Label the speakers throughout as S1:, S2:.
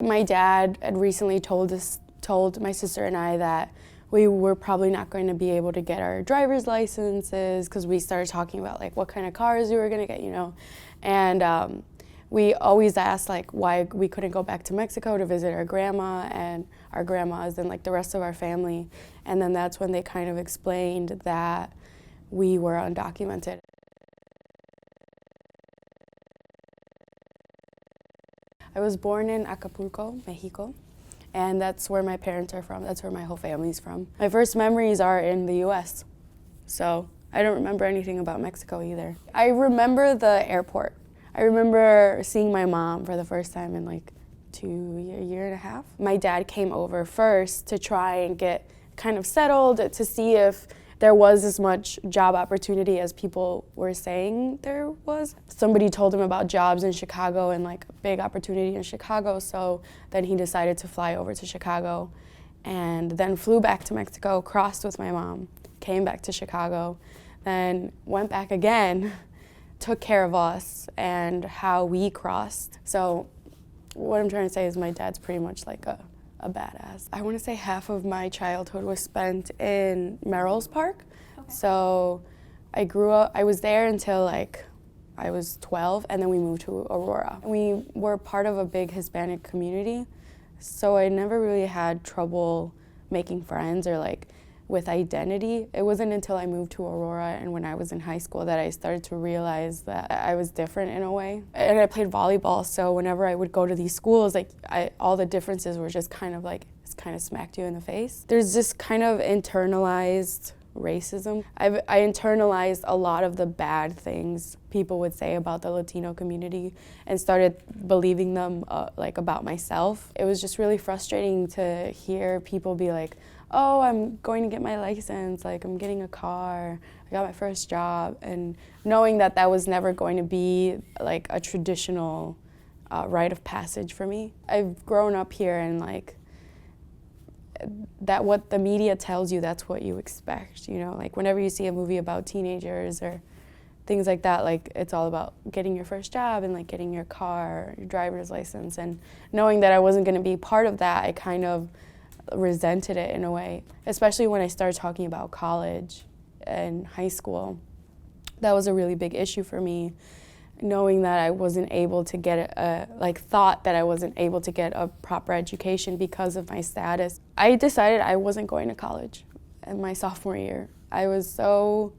S1: My dad had recently told my sister and I that we were probably not going to be able to get our driver's licenses because we started talking about like what kind of cars we were going to get, and we always asked like why we couldn't go back to Mexico to visit our grandma and our grandmas and like the rest of our family, and then that's when they kind of explained that we were undocumented. I was born in Acapulco, Mexico, and that's where my parents are from. That's where my whole family's from. My first memories are in the US, so I don't remember anything about Mexico either. I remember the airport. I remember seeing my mom for the first time in like a year and a half. My dad came over first to try and get kind of settled to see if there was as much job opportunity as people were saying there was. Somebody told him about jobs in Chicago and like a big opportunity in Chicago, so then he decided to fly over to Chicago and then flew back to Mexico, crossed with my mom, came back to Chicago, then went back again, took care of us and how we crossed. So what I'm trying to say is my dad's pretty much like a badass. I want to say half of my childhood was spent in Merrill's Park. Okay. So I was there until like I was 12, and then we moved to Aurora. We were part of a big Hispanic community, so I never really had trouble making friends or like with identity. It wasn't until I moved to Aurora and when I was in high school that I started to realize that I was different in a way. And I played volleyball, so whenever I would go to these schools, like all the differences were just kind of like, it kind of smacked you in the face. There's this kind of internalized racism. I internalized a lot of the bad things people would say about the Latino community and started believing them like about myself. It was just really frustrating to hear people be like, oh, I'm going to get my license, like I'm getting a car, I got my first job, and knowing that that was never going to be like a traditional rite of passage for me. I've grown up here and like that what the media tells you, that's what you expect, like whenever you see a movie about teenagers or things like that, like it's all about getting your first job and like getting your car, your driver's license, and knowing that I wasn't going to be part of that, I kind of resented it in a way, especially when I started talking about college and high school. That was a really big issue for me, knowing that I wasn't able to get thought that I wasn't able to get a proper education because of my status. I decided I wasn't going to college in my sophomore year. I was so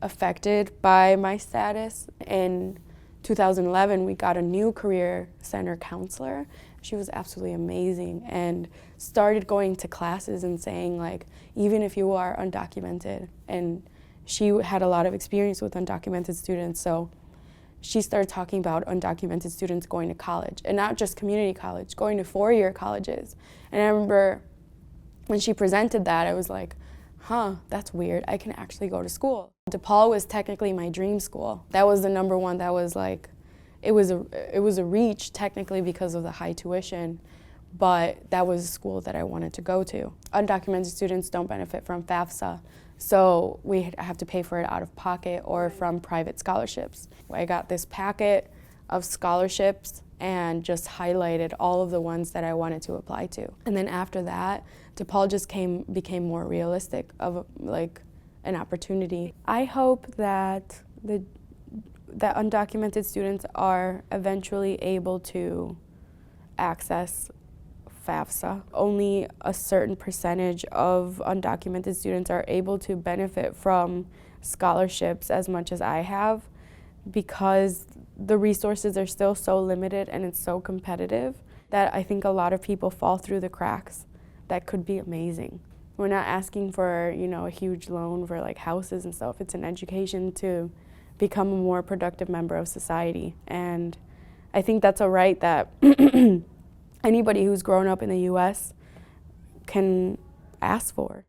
S1: affected by my status. In 2011, we got a new career center counselor. She was absolutely amazing and started going to classes and saying like, even if you are undocumented, and she had a lot of experience with undocumented students, so she started talking about undocumented students going to college, and not just community college, going to four-year colleges. And I remember when she presented that, I was like, huh, that's weird, I can actually go to school. DePaul was technically my dream school. That was the number one, that was like, it was a reach technically because of the high tuition, but that was a school that I wanted to go to. Undocumented students don't benefit from FAFSA, so we have to pay for it out of pocket or from private scholarships. I got this packet of scholarships and just highlighted all of the ones that I wanted to apply to. And then after that, DePaul just became more realistic of like an opportunity. I hope that that undocumented students are eventually able to access FAFSA. Only a certain percentage of undocumented students are able to benefit from scholarships as much as I have, because the resources are still so limited and it's so competitive that I think a lot of people fall through the cracks that could be amazing. We're not asking for, a huge loan for like houses and stuff. It's an education to become a more productive member of society. And I think that's a right that anybody who's grown up in the US can ask for.